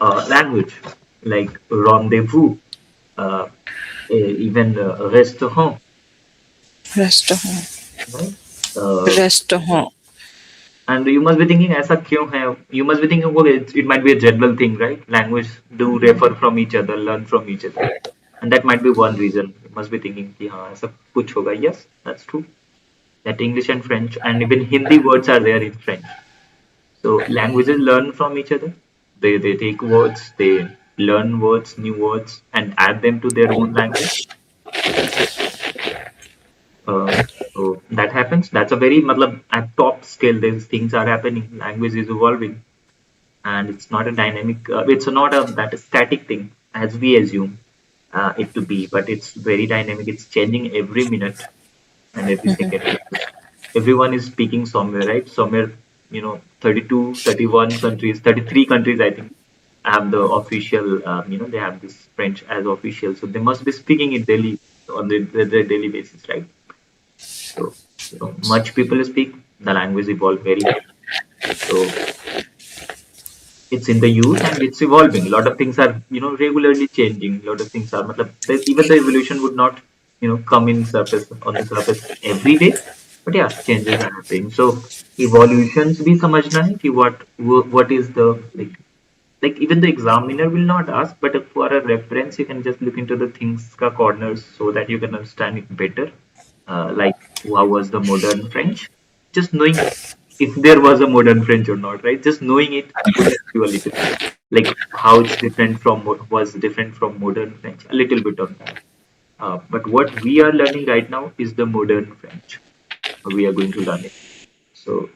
language like rendezvous, uh, even restaurant, Restaurant. right? Uh, Restaurant. and you must be thinking, ऐसा क्यों है? You must be thinking, okay, it might be a general thing, right? Language do refer from each other, learn from each other, and that might be one reason. You must be thinking कि हाँ ऐसा कुछ होगा. Yes, that's true. That English and French and even Hindi words are there in French. So languages learn from each other. They take words, they learn words, new words, and add them to their own language. Uh, so that happens. That's a very matlab, at top scale. These things are happening. Language is evolving, and it's not a dynamic. It's not a that static thing as we assume it to be, but it's very dynamic. It's changing every minute and every second because everyone is speaking somewhere, right? Somewhere, 32, 31 countries, 33 countries, I think, have the official, they have this French as official. So they must be speaking it daily on their daily basis, right? So, much people speak, the language evolve very much. So it's in the use and it's evolving. A lot of things are, regularly changing. A lot of things are, even the evolution would not, come in surface on the surface every day. But yeah, changes are happening. So evolutions भी समझना है कि what is the like even the examiner will not ask, but for a reference, you can just look into the things ka corners so that you can understand it better. Like how was the modern French? Just knowing if there was a modern French or not, right? Just knowing it would help you a little. Like how it's different from what was different from modern French, a little bit of that. But what we are learning right now is the modern French. We are going to learn it. So,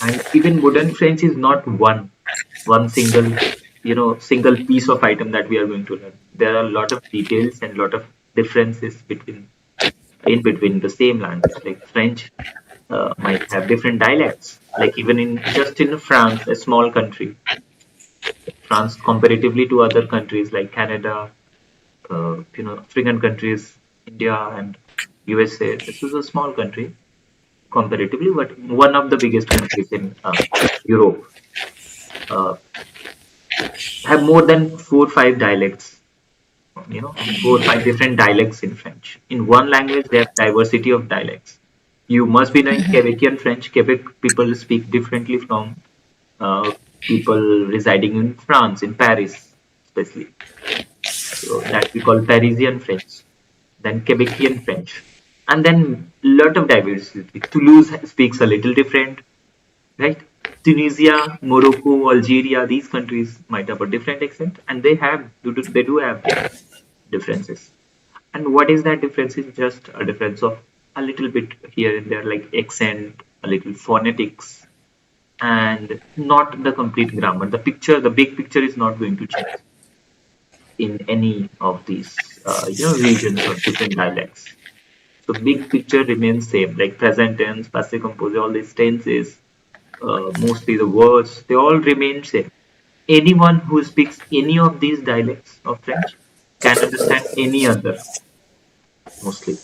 and even modern French is not one single piece of item that we are going to learn. There are a lot of details and a lot of differences in between the same language. Like French might have different dialects. Like even in France, a small country, France comparatively to other countries like Canada, African countries, India and USA. This is a small country comparatively, but one of the biggest countries in Europe. Uh, have more than 4 or 5 dialects, 4 or 5 different dialects in French. In one language, they have diversity of dialects. You must be knowing Quebecian French. Quebec people speak differently from uh, people residing in France, in Paris, especially. So that we call Parisian French, then Quebecian French, and then lot of diversity. Toulouse speaks a little different, right? Tunisia, Morocco, Algeria, these countries might have a different accent, and they do have differences. And what is that difference? Is just a difference of a little bit here and there, like accent, a little phonetics, and not the complete grammar. The big picture is not going to change in any of these, regions or different dialects. So big picture remains same, like present tense, passive composite, all these tenses, mostly the words, they all remain same. Anyone who speaks any of these dialects of French can understand any other, mostly.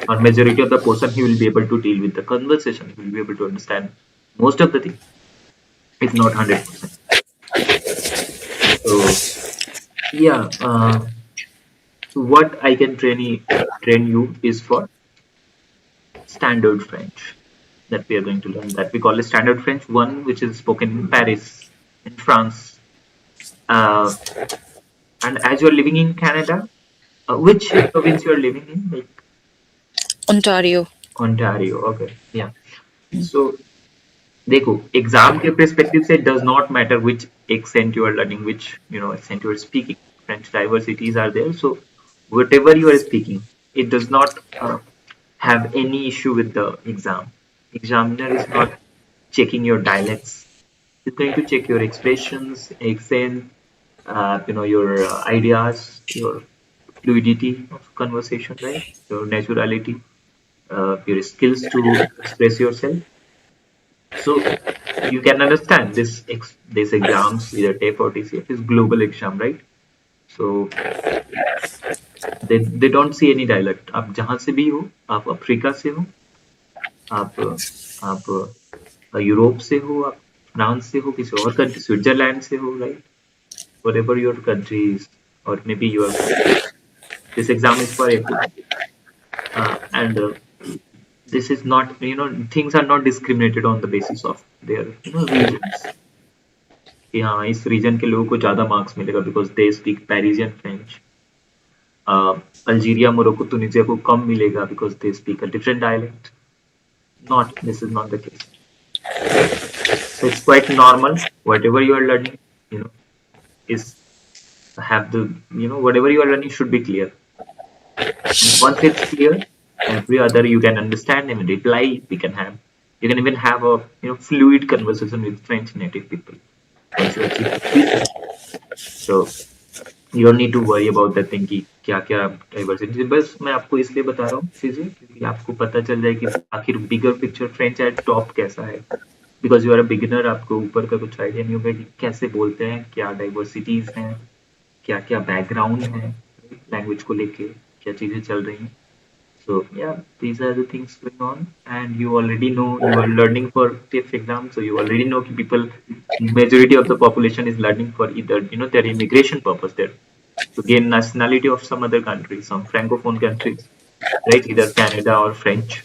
Or majority of the portion he will be able to deal with the conversation, he will be able to understand most of the thing, if not 100%. So yeah, what I can train you is for standard French that we are going to learn, that we call a standard French one, which is spoken in Paris, in France. Uh, and as you're living in Canada, which province you're living in? Like Ontario. Ontario. Okay, yeah. So देखो exam के perspective से does not matter which accent you are learning, which accent you are speaking. French diversities are there, so whatever you are speaking, it does not have any issue with the exam. Examiner is not checking your dialects. He's going to check your expressions, accent, your ideas, your fluidity of conversation, right? Your naturality, your skills to express yourself. So you can understand this exams, either TEF or TCF, is global exam, right? So they don't see any dialect. आप जहाँ से भी हो, आप Africa से हो, आप Europe से हो, आप फ्रांस से हो, किसी और कंट्री, स्विट्जरलैंड से हो, right? Whatever your country is, or maybe you are from. This exam is for everyone, and this is not, things are not discriminated on the basis of their, regions. कि हाँ इस reason के लोगों को ज्यादा marks मिलेगा because they speak perigean French, Algeria Morocco Tunisia को कम मिलेगा because they speak a different dialect. Not, this is not the case, right? So it's quite normal. Whatever you are learning, you know, is have the, whatever you are learning should be clear. And once it's clear, every other you can understand and reply. We can have, you can even have a, fluid conversation with French native people once you achieve the speaking. So you don't need to worry about that thing कि क्या क्या diversity. बस मैं आपको इसलिए बता रहा हूँ चीजें क्योंकि आपको पता चल जाए कि आखिर bigger picture French at top कैसा है. Because you are a beginner, आपको ऊपर का कुछ आइडिया नहीं होगा कि कैसे बोलते हैं, क्या डाइवर्सिटीज हैं, क्या क्या बैकग्राउंड है लैंग्वेज को लेके, क्या चीजें चल रही हैं. So yeah, these are the things going on, and you already know you are learning for TEF exam, so you already know that people, majority of the population is learning for either their immigration purpose there to gain nationality of some other country, some francophone countries, right? Either Canada or French.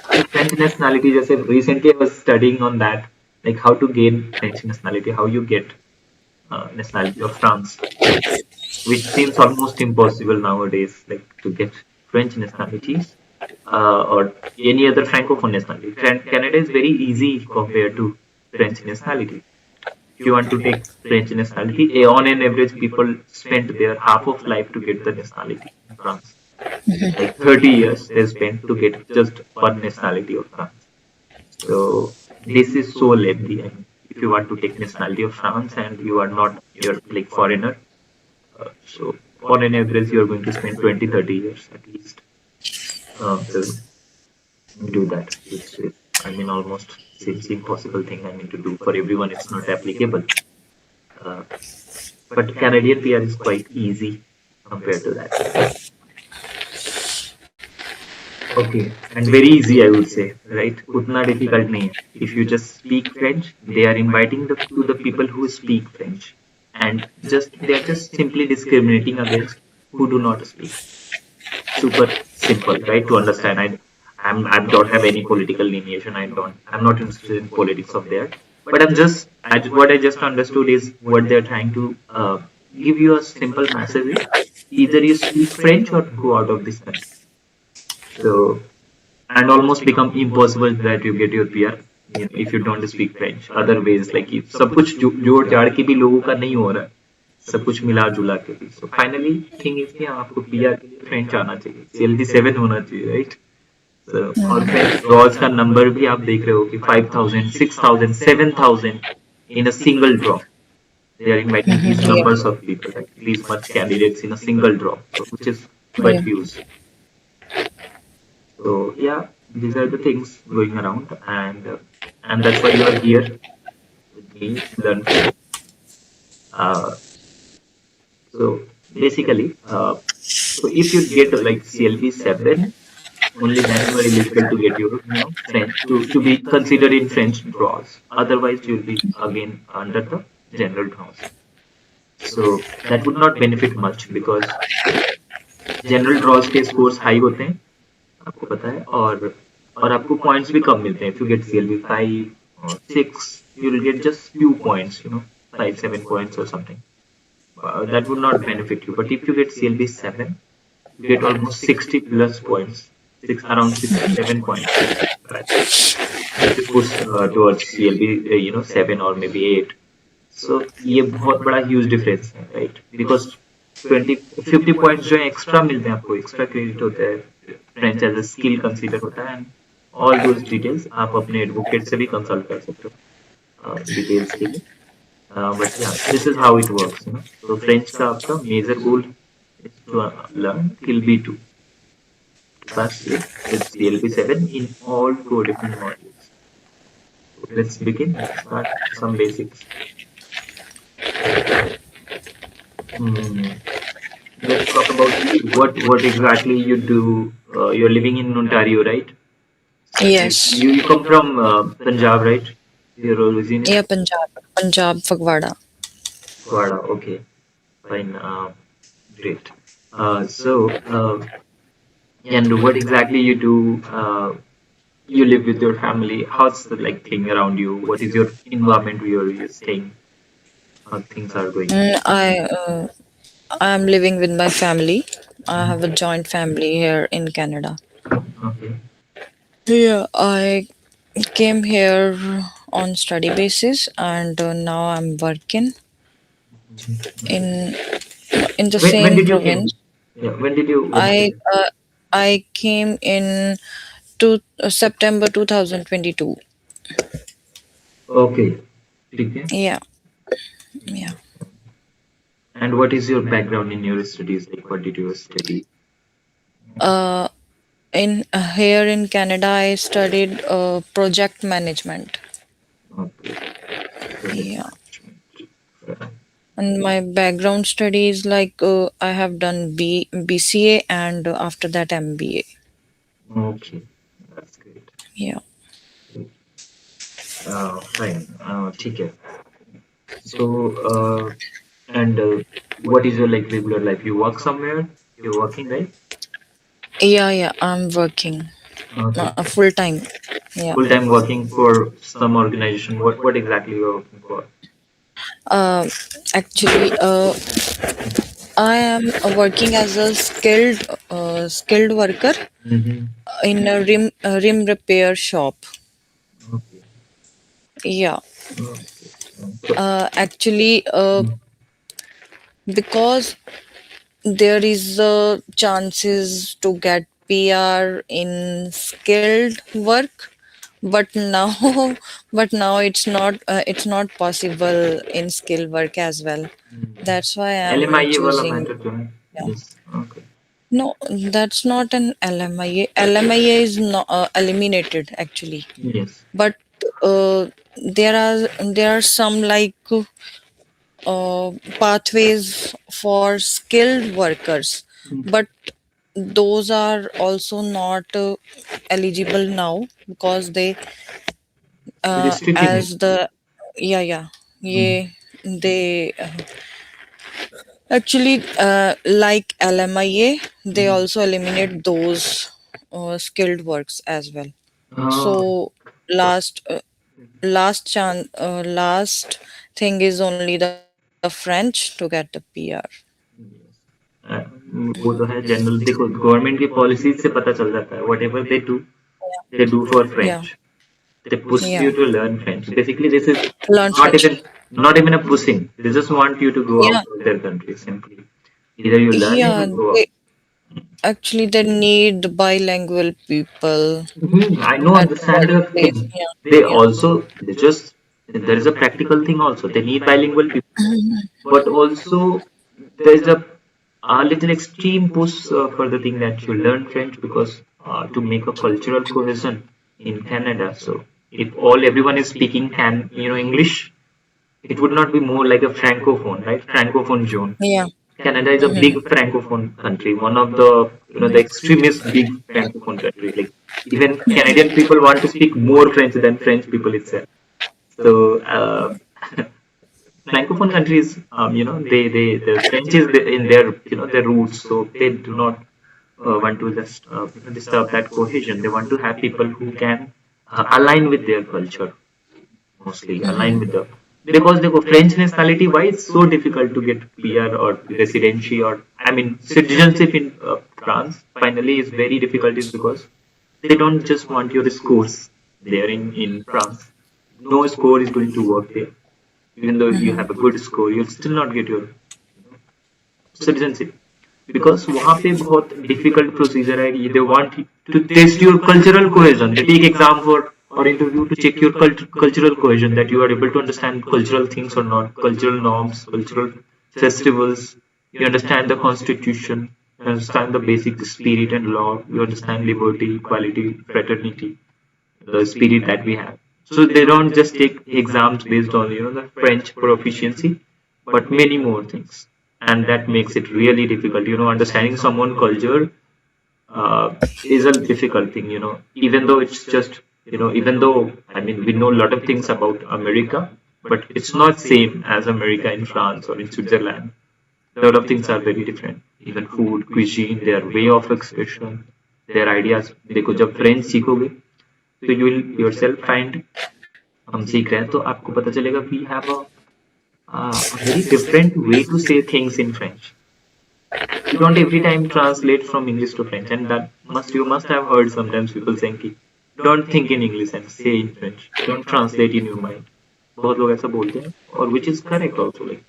So French nationality, just recently I was studying on that, like how to gain French nationality, how you get nationality of France, which seems almost impossible nowadays, like to get French nationalities or any other francophone nationality. Canada is very easy compared to French nationality. If you want to take French nationality, on an average, people spend their half of life to get the nationality in France. Like 30 years they spend to get just one nationality of France. So this is so lengthy. I mean, if you want to take nationality of France and you are not, you're like foreigner, so on an average, you're going to spend 20, 30 years at least to do that, which is, I mean, almost seems impossible thing. I mean, to do for everyone, it's not applicable. Uh, but Canadian PR is quite easy compared to that. Okay, and very easy, I would say, right? Utna difficult nahi hai. If you just speak French, they are inviting to the people who speak French, and just they are just simply discriminating against who do not speak. Super simple, right? To understand. I don't have any political lineation. I'm not interested in politics of there. But what I just understood is what they're trying to give you a simple message is either you speak French or go out of this country. So and almost become impossible that you get your PR, if you don't speak French. Other ways like सब कुछ जोड़ जाड़ के भी लोगों का नहीं हो रहा है, सब कुछ मिला जुला के भी. So finally thing is कि आपको PR के लिए फ्रेंच आना चाहिए, CLT 7 होना चाहिए, right? So और फ्रेंच ड्रॉज का नंबर भी आप देख रहे हो कि 5,000, 6,000, 7,000 in a single draw. They are inviting these Yeah. numbers of people, like these much candidates in a single draw, so which is quite Yeah. huge. So yeah, these are the things going around, and that's why you are here with me to learn French. Uh, so basically, so if you get like CLB 7, only then you are eligible to get your French to be considered in French draws. Otherwise, you will be again under the general draws. So that would not benefit much because general draws के scores high होते हैं, आपको पता है, और आपको points भी कम मिलते हैं. इफ यू गेट CLB 5 और 6, you will get just few points, 5-7 points or something. That would not benefit you. But if you get CLB 7, you get almost 60 plus points, around 67 points, if you push towards CLB 7 or maybe 8. So ये बहुत बड़ा huge difference है, right? Because 50 points जो है extra मिलते हैं आपको, extra credit होता है, French as a skill consider होता है, एंड ऑल दोज डिटेल्स आप अपने एडवोकेट से भी कंसल्ट कर सकते हो डिटेल्स के लिए. But yeah this is how it works. तो फ्रेंच का आपका major goal is to learn till B2 to pass with CLB 7 in all 4 different modules. So let's begin. Let's start some basics. Hmm. Let's talk about you. What exactly you do. You're living in Ontario, right? Yes. You come from Punjab, right? Your origin is Yeah, Punjab. Punjab, Fagwada. Gwada. Okay, fine. Great. And what exactly you do? You live with your family. How's the like thing around you? What is your environment where you're staying? How things are going? I'm living with my family. I have a joint family here in Canada. Okay. Yeah, I came here on study basis, and now I'm working Okay. in in the When same did you came? province. Yeah. When did you when I came? uh, I came in September 2022. Okay. Okay. Yeah, yeah. And what is your background in your studies? Like, what did you study? Uh, in Here in Canada, I studied project management. Okay. Project Yeah, management. Right. and my background studies like I have done BCA and after that MBA. Okay. That's great. Yeah. Fine. ठीक है. So, and what is your like regular life? You work somewhere? You're working, right? Yeah, I'm working Okay. full time. Yeah. Full time working for some organization. What exactly you're working for? Uh, Actually, I am working as a skilled worker Mm-hmm. in a rim repair shop. Okay. Yeah. Okay. So, Actually, because there is a chances to get PR in skilled work, but now but now it's not possible in skilled work as well. That's why I'm LMIA वाला choosing. matter जो है. Yeah. Yes. Okay. No, that's not an LMIA. LMIA is not eliminated actually, Yes. but uh, there are some like pathways for skilled workers, but those are also not eligible now because they Restricting it. as the yeah Mm. yeah they actually like LMIA, they also eliminate those skilled works as well. Oh, So last last thing is only the French to get the PR. वो तो है general देखो government की policy से पता चल जाता है what ever they do for Yeah, French. They push yeah. you to learn French. Basically, this is Learn not French. even not even a pushing. They just want you to go Yeah, out of their country simply. Either you learn it or yeah. go out. They actually they need bilingual people I know, at the understand your workplace. thing. Yeah, They yeah. also they just there is a practical thing also. They need bilingual people, but also there's a little extreme push for the thing that you learn French because to make a cultural cohesion in Canada. So if all everyone is speaking can English, it would not be more like a francophone, right? Francophone zone. Yeah. Canada is a big Mm-hmm. francophone country, one of the the extremist big francophone country. Like even Canadian people want to speak more French than French people itself. So francophone countries, they the French is in their their roots, so they do not want to just disturb that cohesion. They want to have people who can align with their culture mostly align with the because the French nationality why it's so difficult to get PR or residency or I mean citizenship in France finally is very difficult is because they don't just want your scores there in France. No score is going to work there. Even though you have a good score, you'll still not get your citizenship because वहाँ पे बहुत difficult procedure है. They want to test your cultural cohesion. They take exam for or interview to check your cultural cohesion that you are able to understand cultural things or not, cultural norms, cultural festivals. You understand the constitution. You understand the basic spirit and law. You understand liberty, equality, fraternity, the spirit that we have. So they don't just take exams based on the French proficiency, but many more things, and that makes it really difficult. Understanding someone culture is a difficult thing. Even though it's just Even though, I mean, we know a lot of things about America, but it's not same as America in France or in Switzerland. A lot of things are very different. Even food, cuisine, their way of expression, their ideas. देखो जब French सीखोगे तो you will yourself find हम सीख रहे हैं तो आपको पता चलेगा we have a very different way to say things in French. We don't every time translate from English to French, and that must you must have heard sometimes people saying कि don't think in English and say in French. Don't translate in your mind. बहुत लोग ऐसा बोलते हैं और which is correct also. Like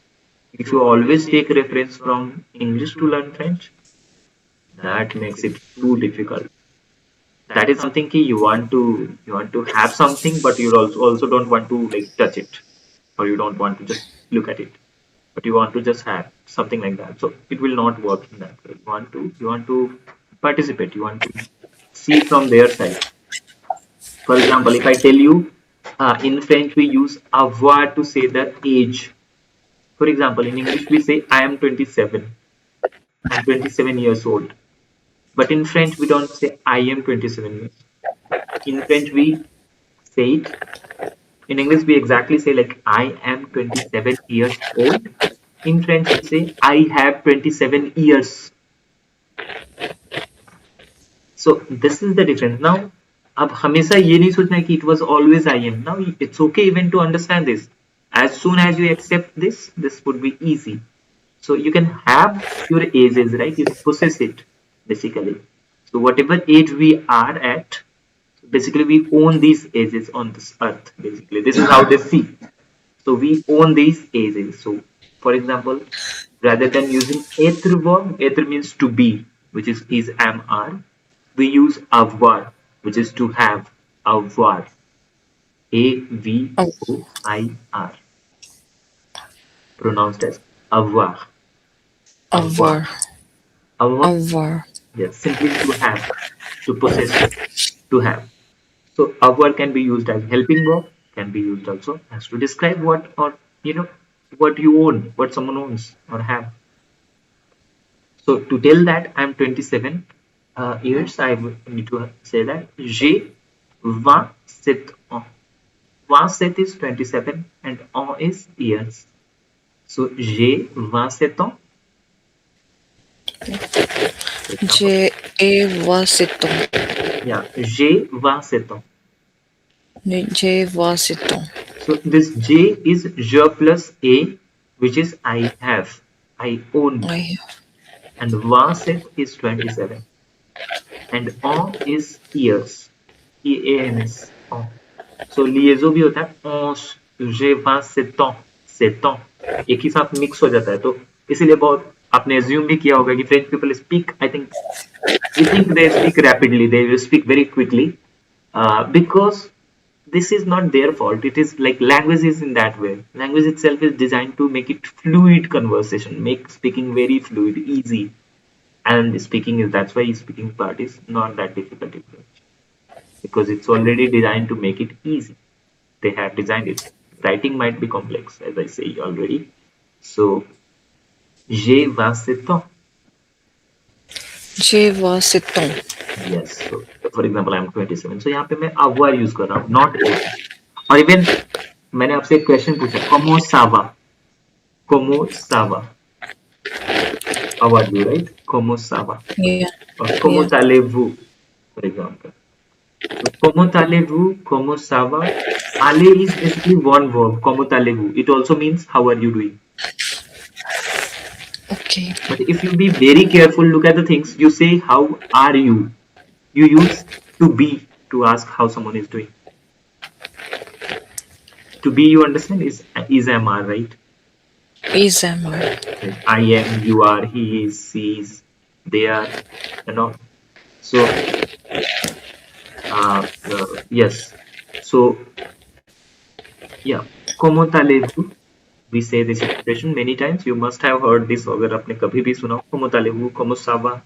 if you always take reference from English to learn French, that makes it too difficult. That is something key you want to have something, but you also don't want to like touch it, or you don't want to just look at it, but you want to just have something like that. So it will not work in that way. You want to participate. You want to see from their side. For example, if I tell you in French we use avoir to say the age. For example, in English we say I am 27. I'm 27 years old. But in French we don't say I am 27 years. In French we say it. In English we exactly say like I am 27 years old. In French we say I have 27 years. So this is the difference. Now अब हमेशा ये नहीं सोचना है कि it was always I am. Now it's okay even to understand this. As soon as you accept this would be easy. So you can have your ages, right? You possess it basically. So whatever age we are at, basically we own these ages on this earth. Basically, this is how they see. So we own these ages. So for example, rather than using être verb, être means to be, which is am are, we use avoir, which is to have, avoir, Av- AVOIR, pronounced as avoir, avoir, Avoir. avoir. Avoir. Yes, simply to have, to possess, to have. So avoir can be used as helping verb, can be used also as to describe what or you know what you own, what someone owns or have. So to tell that I'm 27 years, I would need to say that j'ai 27 ans. 27 is 27 and ans is years. So j'ai 27 ans, for example. J A Wasiton. Yeah, j'ai 27 ans. J Wasiton. So this J is je plus A, which is I have, I own, I and 27 is 27, and ans is years, EANS. Ans. So liaison भी होता है ans, j'ai 27 ans, 7 ans, एक ही साथ mix हो जाता है तो इसीलिए बहुत आपने assume भी किया होगा कि French people speak, I think we think they speak rapidly, they will speak very quickly because this is not their fault. It is like language is in that way. Language itself is designed to make it fluid conversation, make speaking very fluid, easy. And speaking is that's why speaking part is not that difficult in French because it's already designed to make it easy. They have designed it. Writing might be complex, as I say already. So j'ai 27 ans. J Wasiton. Yes. So for example, I'm 27. So यहाँ पे मैं avoir use कर रहा हूँ, not it. और even मैंने आपसे एक क्वेश्चन पूछा, como sava, como sava, how are you, right? Como sava, Yeah. or como Yeah. allez-vous, for example. So como allez-vous, como sava, aller is basically one verb, como allez-vous. It also means how are you doing. Okay. But if you be very careful, look at the things you say. How are you? You use to be to ask how someone is doing. To be, you understand, is am are, right? Is Amar. I am, you are, he is, she is, they are, and all. So, yes. So, yeah. Como talegu, we say this expression many times. You must have heard this अगर आपने कभी भी सुना हो. Como talegu, como sava.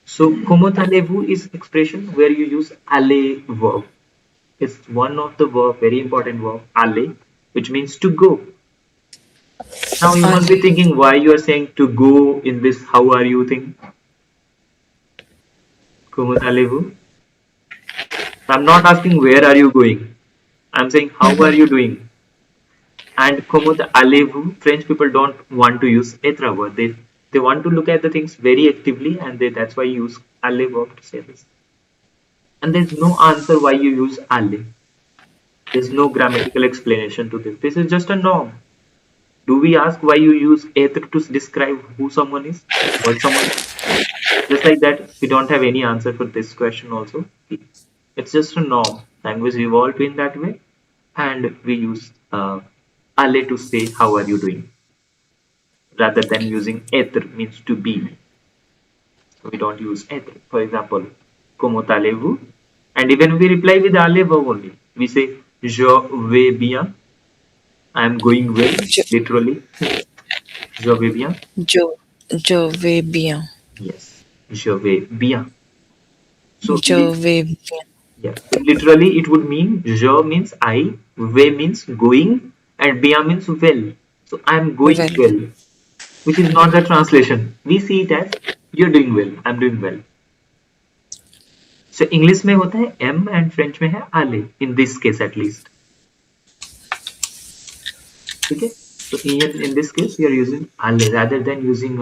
So, como talegu is expression where you use aller verb. It's one of the verb, very important verb, aller, which means to go. Now you must be Ali. thinking why you are saying to go in this how are you thing. Como allez-vous? I'm not asking where are you going. I'm saying how are you doing. And como the allez-vous, French people don't want to use être word. They want to look at the things very actively, and that's why you use allez verb to say this. And there's no answer why you use allez. There's no grammatical explanation to this. This is just a norm. Do we ask why you use être to describe who someone is, what someone is? Just like that, we don't have any answer for this question also. It's just a norm. Language evolved in that way, and we use alle to say how are you doing, rather than using être means to be. So we don't use être. For example, comment allez-vous? And even we reply with alle verb only. We say je vais bien. I am going well. Je, Literally, je vais bien. je, je vais bien. Yes, je vais bien. So Je vais bien. yeah, literally it would mean je means I, way means going, and bien means well. So I'm going Well, well, which is not the translation. We see it as you're doing well, I'm doing well. So English में होता है am and French में है aller, in this case at least. ठीक है? So in this case we are using aller rather than using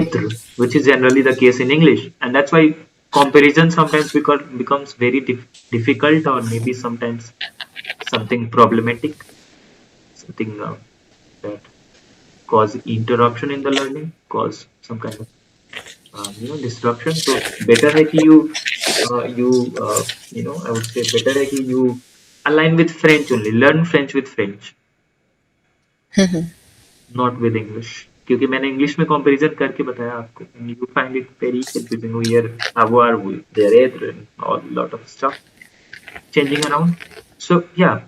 être, which is generally the case in English, and that's why comparison sometimes becomes very difficult, or maybe sometimes something problematic, something that cause interruption in the learning, cause some kind of disruption. So better है कि I would say better है कि you align with French only, learn French with French, not with English. क्योंकि मैंने English में comparison करके बताया आपको, you find it very confusing here, avoir, their être, and all lot of stuff changing around. So yeah.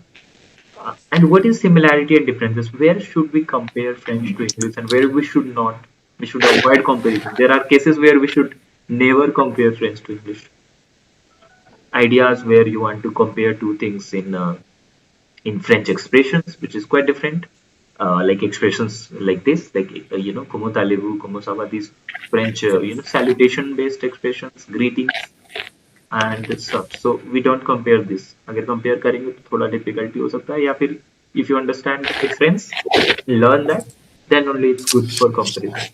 And what is similarity and differences? Where should we compare French to English, and where we should not? We should avoid comparison. There are cases where we should never compare French to English. Ideas where you want to compare two things in French expressions, which is quite different. Like expressions like this, like "comment allez-vous," "comment ça va," these French, salutation-based expressions, greetings, and stuff. So we don't compare this. अगर compare करेंगे तो थोड़ा difficulty हो सकता है, या फिर if you understand the difference, learn that, then only it's good for comparison.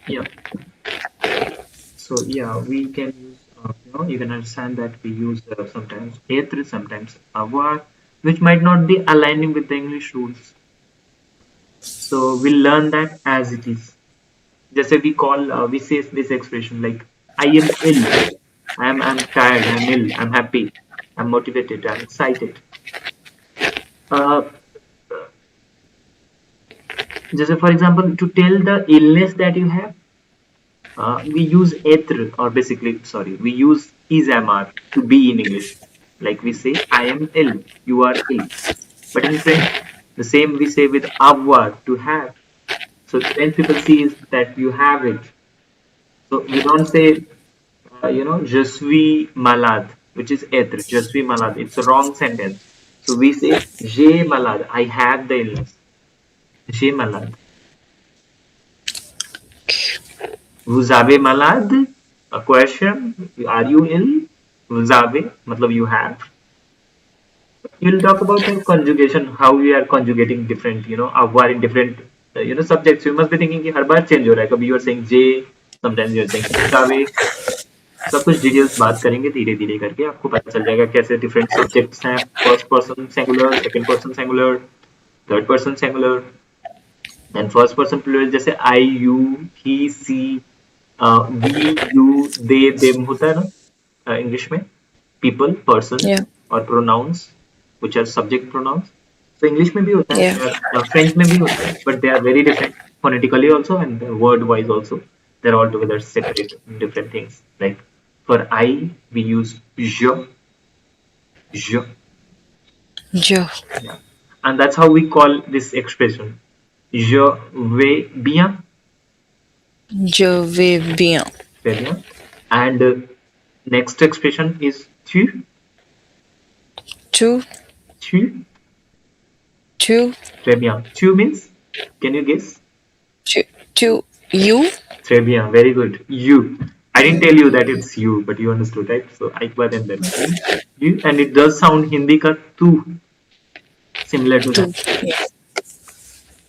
Yeah. So yeah, we can use, you can understand that we use sometimes être, sometimes avoir, which might not be aligning with the English rules. So we'll learn that as it is. जैसे we say this expression like I am ill, I'm tired, I'm ill, I'm happy, I'm motivated, I'm excited. Uh, just for example, to tell the illness that you have, we use être, or basically, sorry, we use is amar to be in English. Like we say, I am ill, you are ill. But in French, the same we say with avoir, to have. So French people see is that you have it. So we don't say, je suis malade, which is être, je suis malade. It's a wrong sentence. So we say, j'ai malade, I have the illness. J'ai malade. Vous avez malade? A question. Are you ill? Vous avez, matlab you have. We'll talk about the conjugation, how we are conjugating different, avoir in different, subjects. You must be thinking कि हर बार change हो रहा है. कभी you are saying J, sometimes you are saying vous avez. सब कुछ details बात करेंगे धीरे धीरे करके, आपको पता चल जाएगा कैसे डिफरेंट सब्जेक्ट्स हैं. First person singular, second person singular, third person singular, then first person plural, जैसे I, you, he, she, we, you, they, them होता है ना इंग्लिश में. people, person, Yeah. or pronouns, which are subject pronouns. So English में भी होता है, Yeah. French में भी होता है, but they are very different phonetically also and word wise also. They're altogether separate, different things. Like for I, we use je, je, Je. yeah, and that's how we call this expression. Je vais bien, Je vais bien. très bien. And next expression is tu, Tu. tu, Tu. très bien. Tu means, can you guess? Tu. Tu. You. Très bien, very good. You. I didn't tell you that it's you, but you understood, right? So I was and then you, and it does sound Hindi ka tu, similar to that. Tu. Yeah.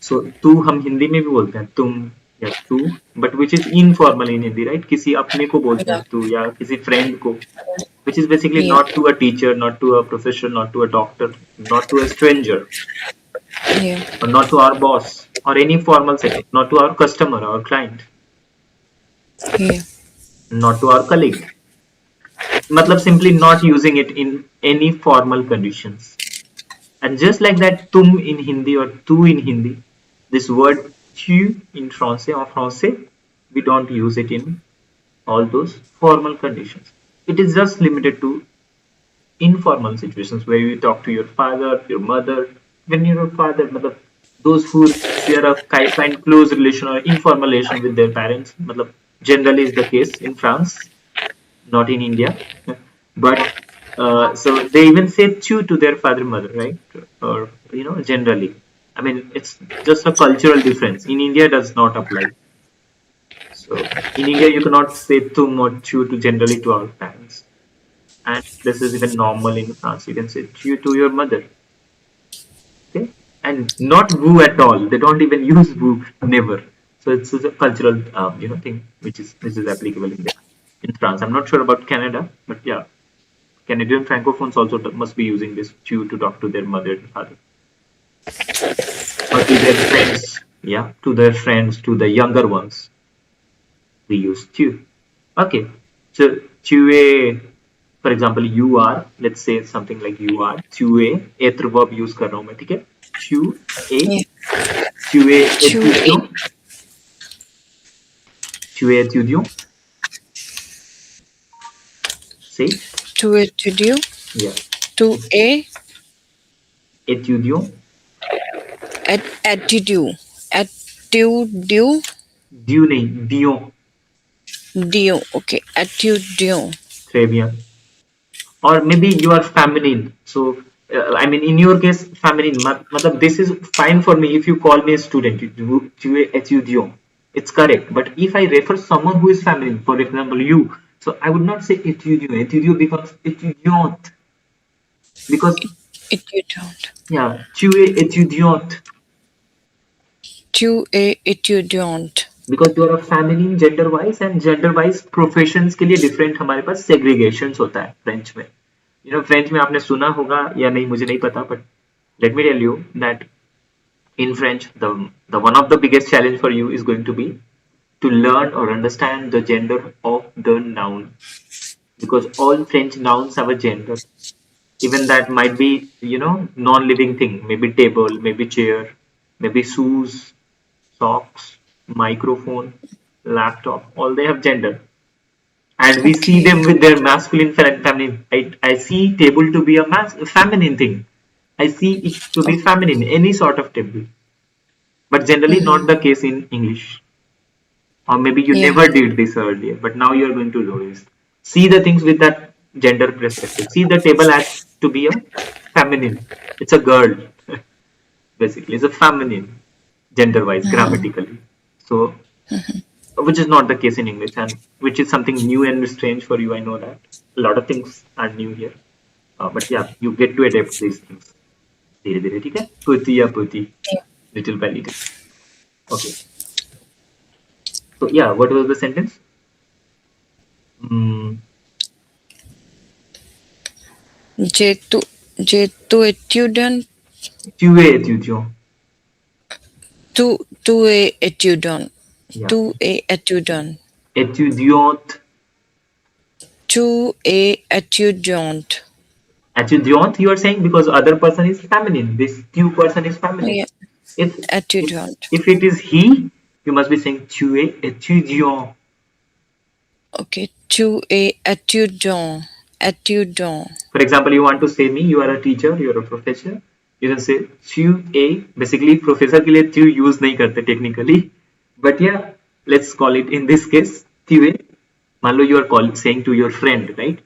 So तू हम हिंदी में भी बोलते हैं तुम या तू, but which is informal in Hindi, right? किसी अपने को बोलते हैं Yeah. तू या किसी friend को, which is basically Yeah. not to a teacher, not to a professor, not to a doctor, not to a stranger, Yeah. or not to our boss or any formal setting, not to our customer or client, Yeah. not to our colleague. मतलब simply not using it in any formal conditions. And just like that, tum in Hindi or tu in Hindi, this word tu in français or français, we don't use it in all those formal conditions. It is just limited to informal situations where you talk to your father, your mother. When your father, matlab, those who share a kind close relation or informal relation with their parents, matlab, generally is the case in France, not in India. But so they even say chew to their father mother, right? Or generally. I mean, it's just a cultural difference. In India, it does not apply. So in India, you cannot say tum or chew to generally to our parents. And this is even normal in France. You can say chew to your mother. Okay? And not woo at all. They don't even use woo, never. So it's a cultural, thing which is applicable in there. In France, I'm not sure about Canada, but yeah, Canadian francophones also must be using this chew to talk to their mother and father or to their friends. Yeah, to their friends, to the younger ones, we use chew. Okay, so chew, for example, you are. Let's say something like you are. Chew एत्र verb use कर रहा हूँ मैं, ठीक है? Chew a, Yeah. chew Tu es. étudiant, chew étudiant. Say Tu étudies. yeah, Tu es. étudiant. Attitude. Attitude. Dieu नहीं, dion. Dio. Okay. Attitude. Très bien. Or maybe you are feminine. So I mean, in your case, feminine. Matlab, this is fine for me if you call me a student. Tu es étudiant. It's correct. But if I refer someone who is feminine, for example, you, so I would not say étudiant. Étudiant becomes étudiante because Étudiante. yeah, tu es étudiante Tu es étudiante. because you are a feminine gender wise and gender wise professions के लिए different हमारे पास segregations होता है French में. French में आपने सुना होगा या नहीं मुझे नहीं पता, but let me tell you that in French, the one of the biggest challenge for you is going to be to learn or understand the gender of the noun, because all French nouns have a gender. Even that might be non-living thing, maybe table, maybe chair, maybe shoes, socks, microphone, laptop, all they have gender, and we see Okay. them with their masculine and feminine. I see table to be a feminine thing. I see it to be feminine, any sort of table, but generally not the case in English. Or maybe you Yeah. never did this earlier, but now you're going to do this. See the things with that gender perspective. See the table as to be a feminine. It's a girl, basically. It's a feminine, gender wise, grammatically. So, which is not the case in English, and which is something new and strange for you. I know that a lot of things are new here, but yeah, you get to adapt these things. धीरे धीरे ठीक है पुती या पुती Yeah. little by little. Okay, so yeah, what was the sentence? Mm, Je tu étudiant. tu es étudiant. Tu es étudiant. Yeah, Tu es étudiant. étudiante. To a étudiante. Adjunct, you are saying because other person is feminine. This tu person is feminine. Yeah, If if étudiante. if it is he, you must be saying tu es étudiant. Okay, to a étudiant. Étudiant. For example, you want to say me, you are a teacher, you are a professor. You can say tu a. Basically, professor के लिए tu use नहीं करते technically. But yeah, let's call it in this case tu a. मान लो you are saying to your friend, right?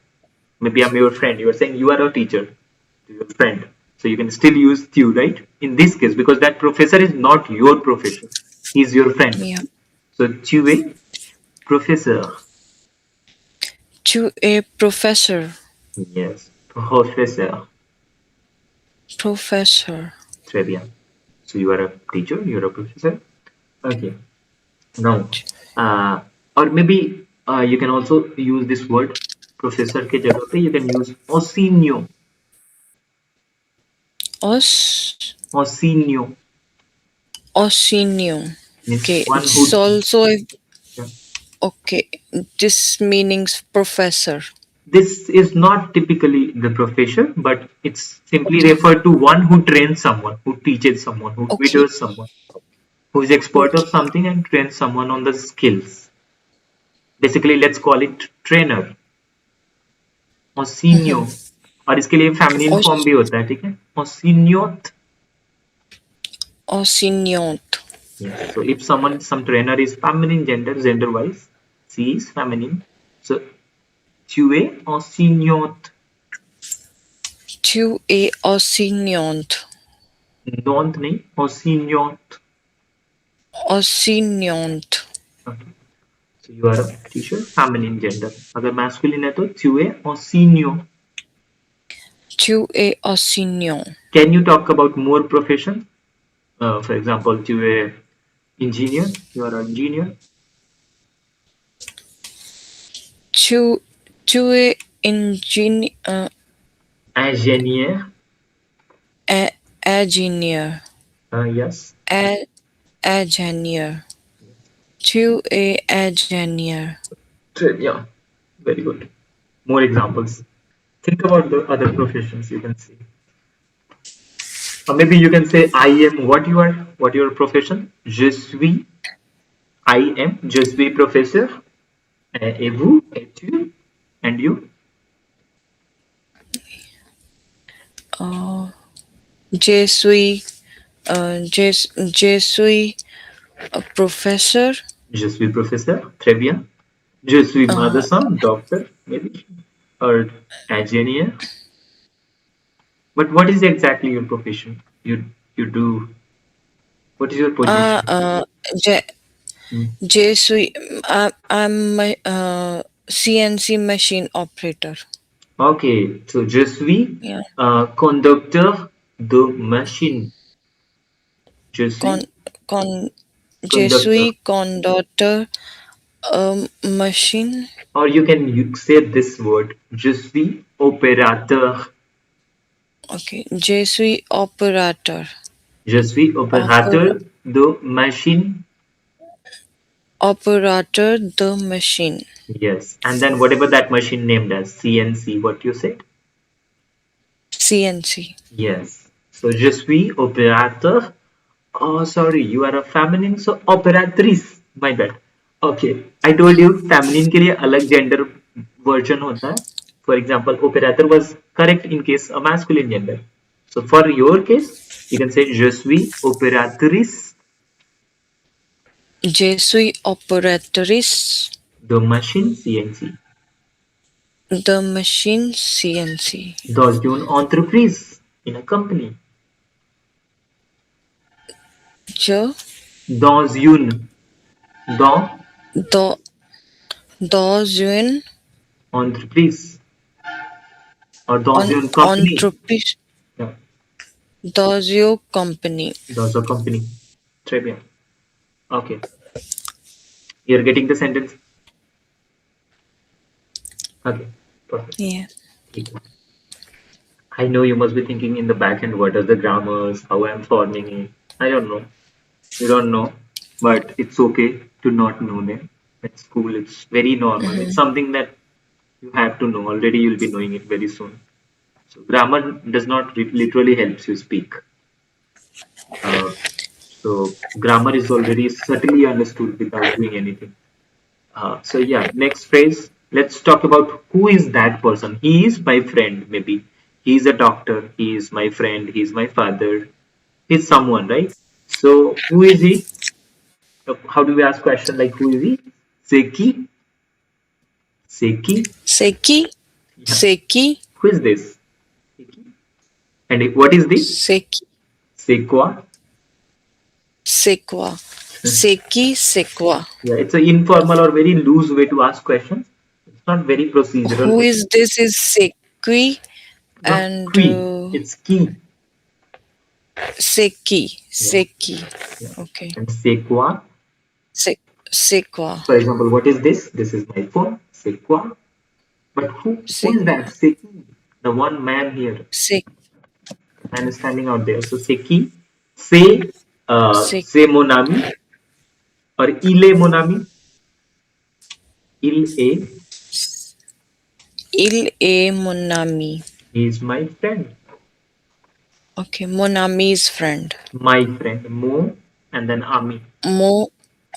Maybe I'm your friend. You are saying you are a teacher to your friend. So you can still use tu, right? In this case, because that professor is not your professor. He is your friend. Yeah. So tu a professor. To a professor. Yes, professor. Professor. Très bien. So you are a teacher, you are a professor. Okay. Now, or maybe you can also use this word professor के जगह पे you can use osinio. Os. Osinio Osinio. means Okay, one it's who. also a, Yeah. okay. This meanings professor. This is not typically the profession, but it's simply Okay. referred to one who trains someone, who teaches someone, who Okay. tutors someone, who is expert of Okay. something and trains someone on the skills. Basically, let's call it trainer or senior. और इसके लिए feminine form Os. भी होता है, ठीक है? और सीनियोत. Osignant. Yes. So if some trainer is feminine gender wise, she is feminine. So tu es enseignante. To a osignant. Non नहीं, enseignante. Osignant. Okay. So you are a teacher, feminine gender. अगर masculine है तो tu es enseignant. To a osignant. Can you talk about more profession? For example, tu es engineer. You are an engineer. To a engine. Ingénieur. A, engineer. Yes. A, engineer. To a engineer. Très bien. Very good. More examples. Think about the other professions you can see. Or maybe you can say I am what your profession? Je suis, I am, je suis professeur. Et vous, et tu, and you? Uh, je suis. Je suis a professor. Je suis professeur. Très bien. Je suis Uh, medecin, doctor, maybe, or engineer. But what is exactly your profession? You do. What is your uh, position? uh, je, Hmm. je suis. I'm my CNC machine operator. Okay, so je suis Yeah. conducteur de machine. Je Con, suis con, je conducteur. suis conductor machine. Or you can say this word. Je suis opérateur. Okay. Je suis operator. Je suis Oper, opérateur de machine. operator the machine. Yes. And then whatever that machine named as CNC, what you said? CNC. Yes. So je suis opérateur. Oh, sorry, you are a feminine, so operatrice. My bad. Okay. I told you feminine के लिए अलग gender version होता है. For example, operator was correct in case a masculine gender. So for your case, you can say je suis opératrice Je suis operatrice de machine CNC the machine CNC. dans une entreprise in a company. Je Dans une dans the dans une entreprise or dans on une company. entreprise Yeah, dans your company. dans a company. Très bien. Okay. You're getting the sentence. Okay. Perfect. Yeah. I know you must be thinking in the back end, what are the grammars, how I'm forming it. I don't know. You don't know. But it's okay to not know them. It's cool. It's very normal. It's something that You have to know. Already you'll be knowing it very soon. So grammar does not literally helps you speak. Uh, so grammar is already subtly understood without doing anything. So yeah, next phrase. Let's talk about who is that person. He is my friend. Maybe he is a doctor. He is my friend. He is my father. He's someone, right? So who is he? How do we ask question like who is he? Seki, Seki. Seki, Yeah. Seki, Who is this? Seki. And what is the Seki, Sekwa? Sekwa, Seki, Sekwa. Yeah, it's an informal or very loose way to ask questions. It's not very procedural Who way. is this? Is Sekwi Not and qui. It's ki. Seki, Yeah, Seki. yeah. Okay, And Sekwa. Sekwa, For example, what is this? This is my phone. Sekwa. But who is Sekwa, that? Seki. The one man here. Sek, Man is standing out there. So Seki. Se. Sek, Se monami. Or ile monami. Il e. Il e Monami. He is my friend. Okay, Monami's friend. My friend. Mo. And then ami. Mo,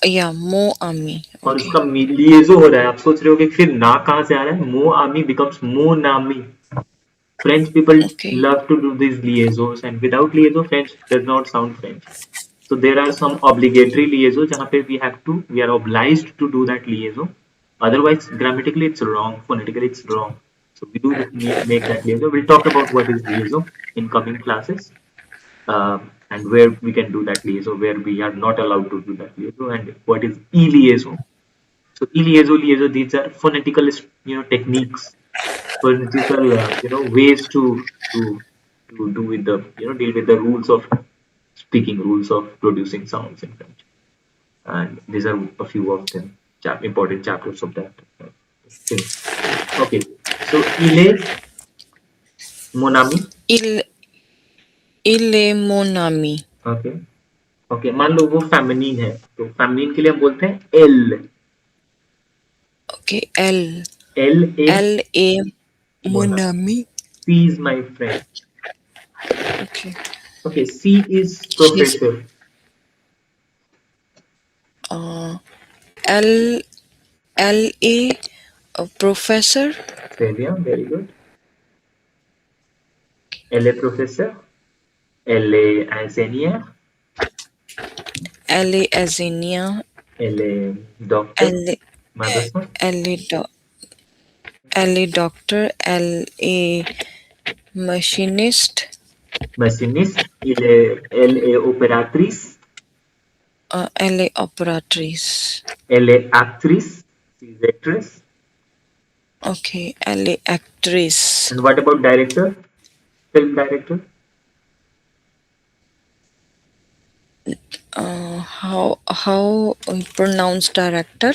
yeah, Mo Ami. और Okay, उसका लिएजो हो रहा है आप सोच रहे हो कि फिर ना कहाँ से आ रहा है मो आमी बिकम्स मो नामी French people okay, love to do these liaisons and without liaison French does not sound French. So there are some obligatory liaisons जहाँ पे we are obliged to do that liaison. Otherwise grammatically it's wrong, phonetically it's wrong. So we do make that liaison. We'll talk about what is liaison in coming classes and where we can do that liaison, where we are not allowed to do that liaison, and what is e-liaison. So e-liaison, these are phonetical, techniques, phonetical, ways to do with the, deal with the rules of speaking, rules of producing sounds in French. And these are a few of them, important chapters of that thing. Okay, so il est mon ami. Il, il est mon ami. Okay okay मान लो वो feminine है तो feminine के लिए हम बोलते हैं एल Okay, L, एल ए L est mon मोना ami. She is my friend Okay, okay she is she's professor uh, L, L A, a professor. Celia, very good. Elle est professeur. Elle est ingénieure. L A Azenia. Elle est docteur. L, My husband. L A, L A doctor. L A machinist. Machiniste. Elle est opératrice. L A operatrice. Elle est actrice. She is actress. Okay, L A actress. And what about director? Film director? How pronounce director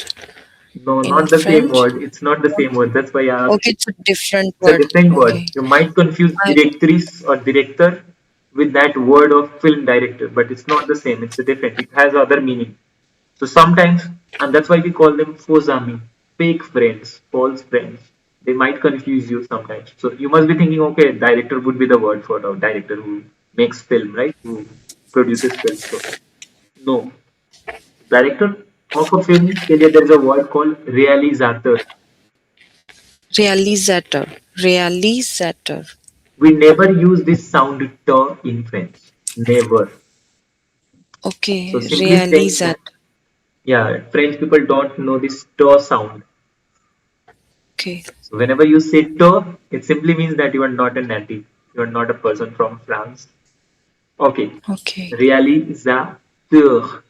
No, in not the same French? word. It's not the same word. That's why I asked. Okay, it's a different It's a word. different word. Okay. You might confuse I directrice or director with that word of film director, but it's not the same. It's a different. It has other meaning. So sometimes, and that's why we call them fozami, fake friends, false friends. They might confuse you sometimes. So you must be thinking, okay, director would be the word for a director who makes film, right? Who produces film. So no, director of a film, के लिए there is a word called realizateur. realizator. Realizator. We never use this sound t in French. Never. So Okay, simply saying that, realizator. yeah, French people don't know this t sound. Okay, So whenever you say t, it simply means that you are not a native. You are not a person from France. Okay. okay. Réalisateur.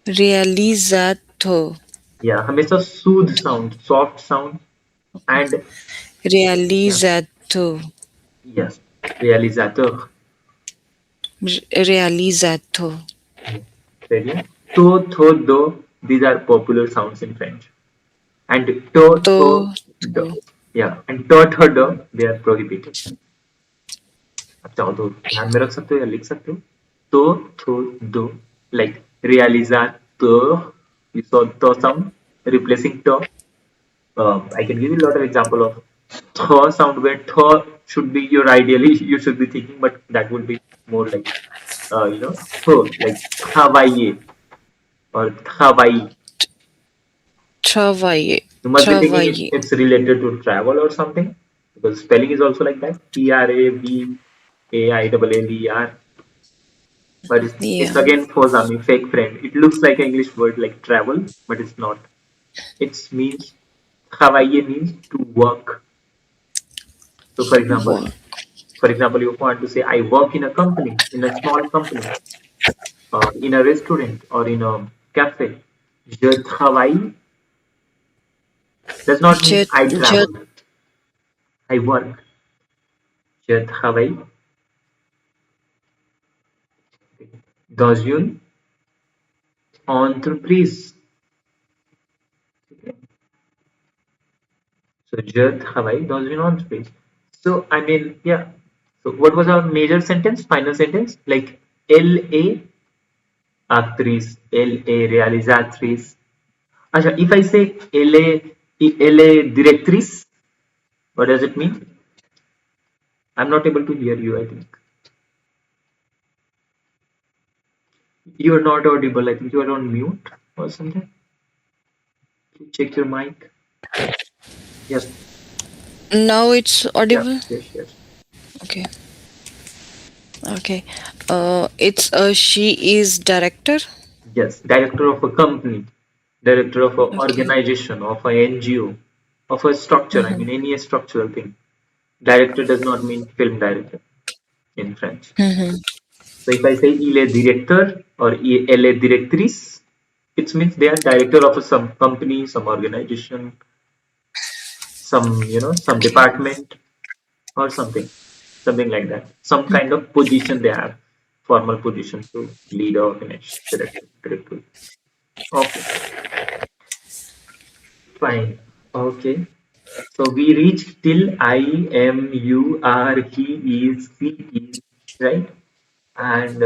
Realizator. Yeah, हमेशा soothe sound, soft sound, and yeah, Realizator. yes, réalisateur. Realizator. Yeah, very good. To, tho, do, these are popular sounds in French. And to, tho, To, do. to. Yeah, and to, tho, do, they are prohibited. आप चाहो तो ध्यान में रख सकते हो या लिख सकते हो तो थो दो like realizateur you saw to sound replacing to I can give you a lot of example of th sound where th should be your ideally you should be thinking, but that would be more like like Hawaii or Hawaii. Travailler. You must be thinking Travailler. it's related to travel or something because spelling is also like that. TRAVAILLER. But it's Yeah. again for Zami, fake friend. It looks like an English word like travel, but it's not. It means Hawaii means to work. So Work. for example, you want to say I work in a company, in a small company, in a restaurant or in a cafe. Je travaille does not mean Je, I je, travel. I work. Je travaille dans une entreprise. So je travaille dans une entreprise. So I mean, yeah. So what was our major sentence? Final sentence? Like L-A actrice, L-A realizatrice. Asha, if I say L-A directrice, what does it mean? I'm not able to hear you, I think. You're not audible. I think you are on mute or something. Check your mic. Yes, now it's yeah, audible. yes. Okay. Okay. It's a she is director. Yes, director of a company, director of an Okay. organization, of an NGO, of a structure. I Mm-hmm. mean, any structural thing. Director does not mean film director in French. Mm-hmm. So if I say il est directeur or elle est directrice, it means they are director of some company, some organization, some Okay. department or something like that. Some kind of position they have, formal position to lead a organization, director. Okay, fine. Okay. So we reached till I am, you are, he is, she is, right? And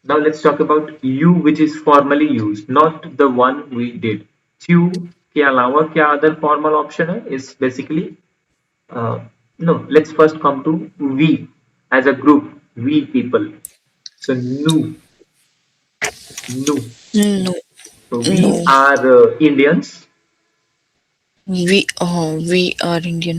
now let's talk about you, which is formally used, not the one we did. You के अलावा क्या other formal option है? Is basically uh, no. Let's first come to we as a group. We people. So nu. No. So we No. are Indians. We are Indian.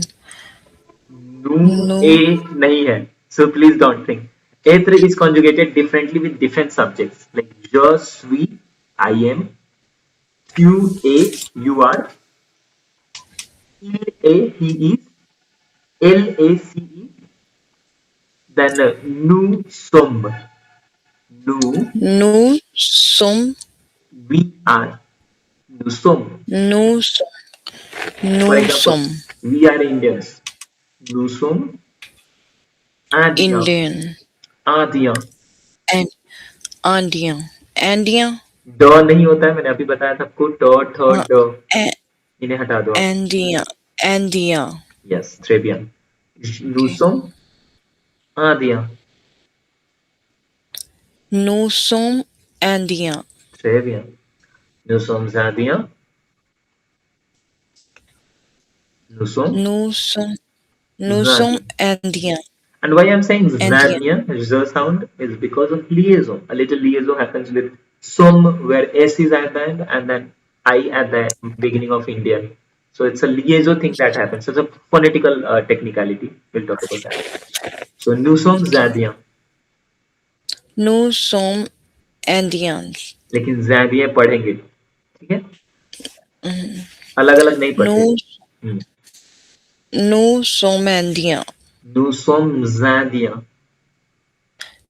Nu a No. नहीं है. So please don't think. Etre is conjugated differently with different subjects like je suis, I am, tu es, you are, il est, he is, elle est, she is, then nous sommes, nous, Nous sommes. we are, nous sommes. Nous sommes. For Nous example, sommes we are Indians. Nous sommes Indiens. Indian. Indiens. And Indian. Indian. ड नहीं होता है मैंने अभी बताया था आपको ट ठ Uh, ड A- इन्हें हटा दो आप Indian. Indian. Yes très bien nous Okay. sommes Indiens Nous sommes Indiens. très bien nous sommes Indiens nous sommes Nous sommes. Nous sommes Indiens. Indiens. And why I'm saying Indiens. Zania, the sound, is because of liaison. A little liaison happens with some where S is at the end and then I at the beginning of Indian. So it's a liaison thing that happens. It's a phonetical technicality. We'll talk about that. So nous sommes Zadiens. Nous sommes Indiens. लेकिन ज़ादिये पढ़ेंगे ठीक है अलग अलग नहीं पढ़ते Nous, हम्म, nous sommes Indiens. nous sommes Zadiens.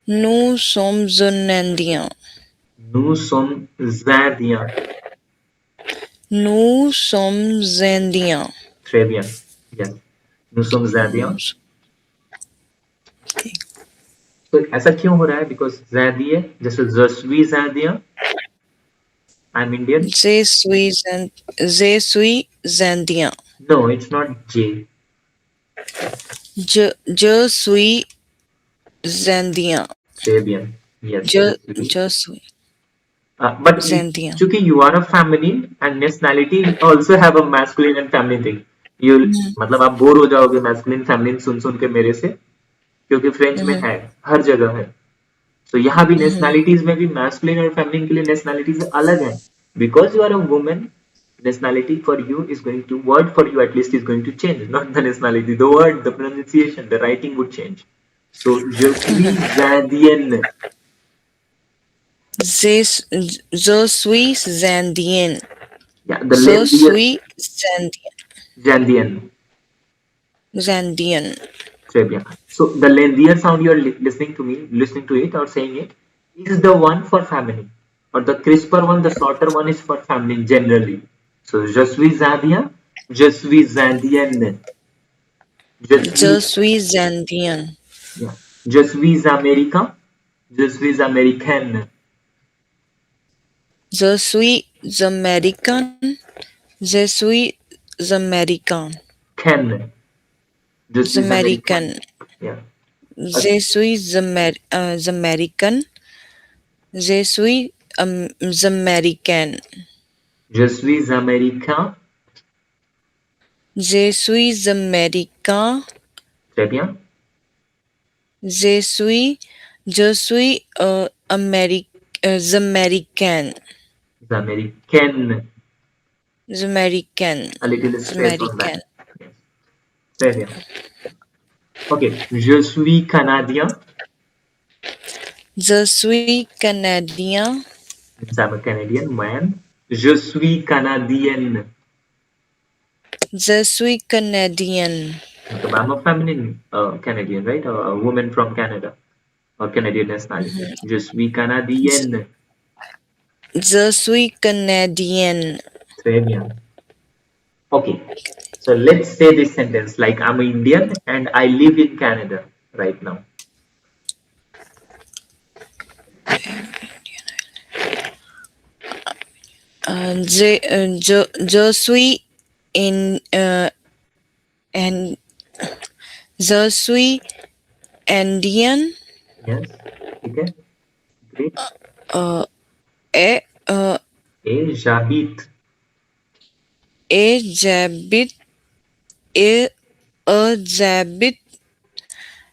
Nous sommes un Indien. Nous sommes Zadiens. Nous sommes Indiens. Très bien. Yes. Nous sommes Zadiens. Nous- okay. तो ऐसा क्यों हो रहा है बिकॉज जैदिया जैसे जसवी जैदिया I am Indian Je suis Indien. No it's not जे Je suis Indien. सेबियन यस Je, जसवी je suis. But Zandian. चूंकि you are a feminine and nationality also have a masculine and feminine thing. You Mhm, मतलब आप bore हो जाओगे masculine feminine सुन सुन के मेरे से, क्योंकि फ्रेंच में mhm, है, हर जगह है. So यहाँ भी mhm. नेशनैलिटीज में भी मैस्कुलिन और फेमिनिन के लिए नेशनैलिटीज अलग है. Because you are a woman, nationality for you is going to, word for you at least is going to change, not the nationality, the word, the pronunciation, the writing would change. So je suis Indian. Je suis Zandian. Yeah, the Je lengthier suis Zandian. Jandian. Zandian. Très bien. So the lengthier sound you're listening to me, listening to it or saying it, is the one for feminine. Or the crisper one, the shorter one is for feminine generally. So je suis Zambia, je suis Zandian, je Je suis, suis Zandian. yeah, je suis American, je suis American, Je suis American. Je suis American. can, je suis American. American. Yeah. Je suis American. Je suis American. Je suis Americain. Je suis Americain. Très bien. Je suis American. American. American. A little stress on that. American. Yes. Très bien. Okay. Je suis Canadien. Je suis Canadien. Means I'm a Canadian man. Je suis Canadienne. Je suis Canadian. मतलब I'm a feminine Canadian, right? A woman from Canada or Canadian nationality. Je suis Je, Canadienne. je suis Canadian. Très bien. Okay. So let's say this sentence like I'm Indian and I live in Canada right now. Je suis in and je suis Indian. Yes. Okay. Great. Uh, et Et j'habite et j'habite et j'habite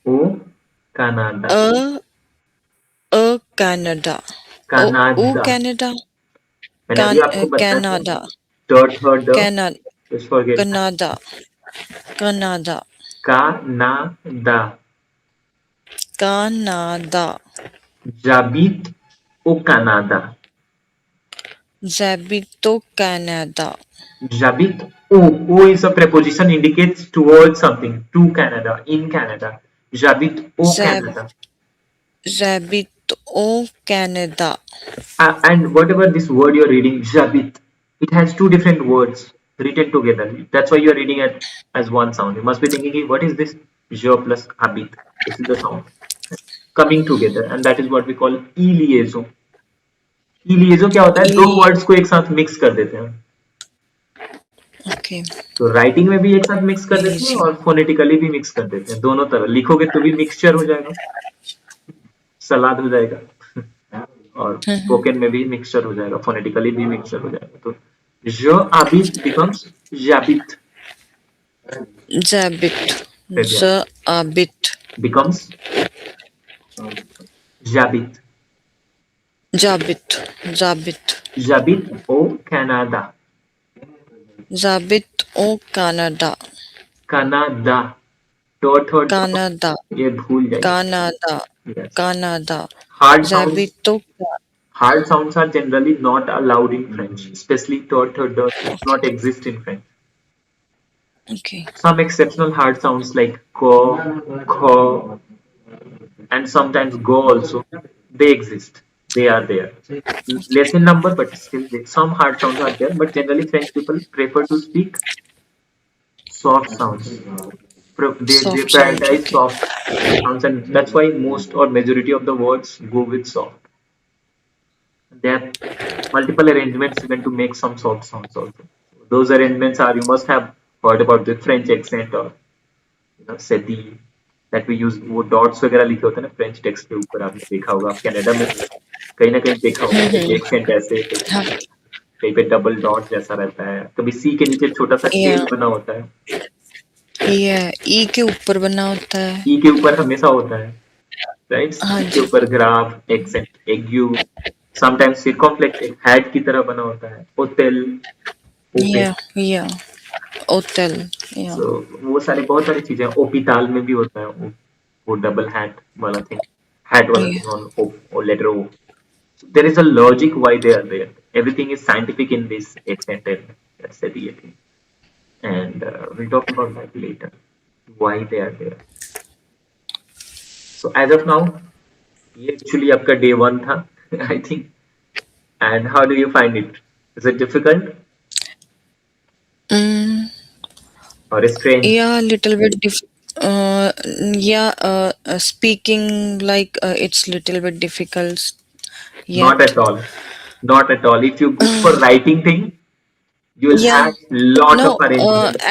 au Canada. au Canada. Au Canada. Canada. मैंने अभी आपको बताया था Canada. Dot third the Canada. Just forget that. Canada. Canada. Canada. Canada. J'habite au Canada. J'habite au Canada. J'habite au. O is a preposition indicates towards something. To Canada. In Canada. J'habite au J'hab- Canada. J'habite au Canada. And whatever this word you're reading, j'habite, it has two different words written together. That's why you're reading it as one sound. You must be thinking, "Hey, what is this? Je plus habit." This is the sound coming together, and that is what we call e-liaison. E-liaison क्या होता है? दो Il- words को एक साथ mix कर देते हैं. Okay. तो राइटिंग में भी एक साथ मिक्स कर देते हैं Illusion. और फोनेटिकली भी मिक्स कर देते हैं. दोनों तरह लिखोगे तो भी मिक्सचर हो जाएगा, सलाद हो जाएगा. और स्पोकन में भी मिक्सचर हो जाएगा, फोनेटिकली भी मिक्सचर हो जाएगा. तो je habite becomes j'habite. J'habite. Très bien. Je habite. Becomes j'habite. J'habite. J'habite. J'habite au Canada. J'habite au Canada. Canada. Third Canada. ये भूल जाइए. Canada. Yes. Canada. Hard sounds. J'habite au Hard sounds are generally not allowed in French, especially third does not exist in French. Okay. Some exceptional hard sounds like ko, kho, and sometimes go also, they exist. They are there. Less in number, but still some hard sounds are there. But generally, French people prefer to speak soft sounds. They Soft sound. prioritize Okay. soft sounds, and that's why most or majority of the words go with soft. There are multiple arrangements even to make some soft sounds also. Those arrangements are, you must have heard about the French accent or SETI that we use. वो dots वगैरह लिखे होते हैं ना French text के ऊपर, आपने देखा होगा आप कनाडा में कहीं ना कहीं देखा होगा, कहीं Mm-hmm. एक्सेंट ऐसे, हाँ, कहीं पे डबल डॉट जैसा रहता है, कभी सी के नीचे छोटा सा या टेल बना होता है, ये ई के ऊपर बना होता है। ई के ऊपर हमेशा होता है, राइट, हाँ सी के जी। ऊपर ग्राफ, एक्सेंट, एक यू, समटाइम्स सिरकॉम्फ्लेक्स एक हैट की तरह बना होता है, होटल, ओपन। या होटल। या सो वो सारे बहुत सारी चीजें, ओपिताल में भी होता है वो डबल हैट वाला थिंग, हैट वाला या thing on O letter O. There is a logic why they are there. Everything is scientific in this extent, and that's the real thing. And we'll talk about that later, why they are there. So as of now, ये actually आपका day one था, I think. And how do you find it? Is it difficult mm, or strange? yeah, little bit yeah, speaking like it's little bit difficult Not yet. at all. Not at all. If you go for writing thing, you will Yeah. have lot of No, arrangements.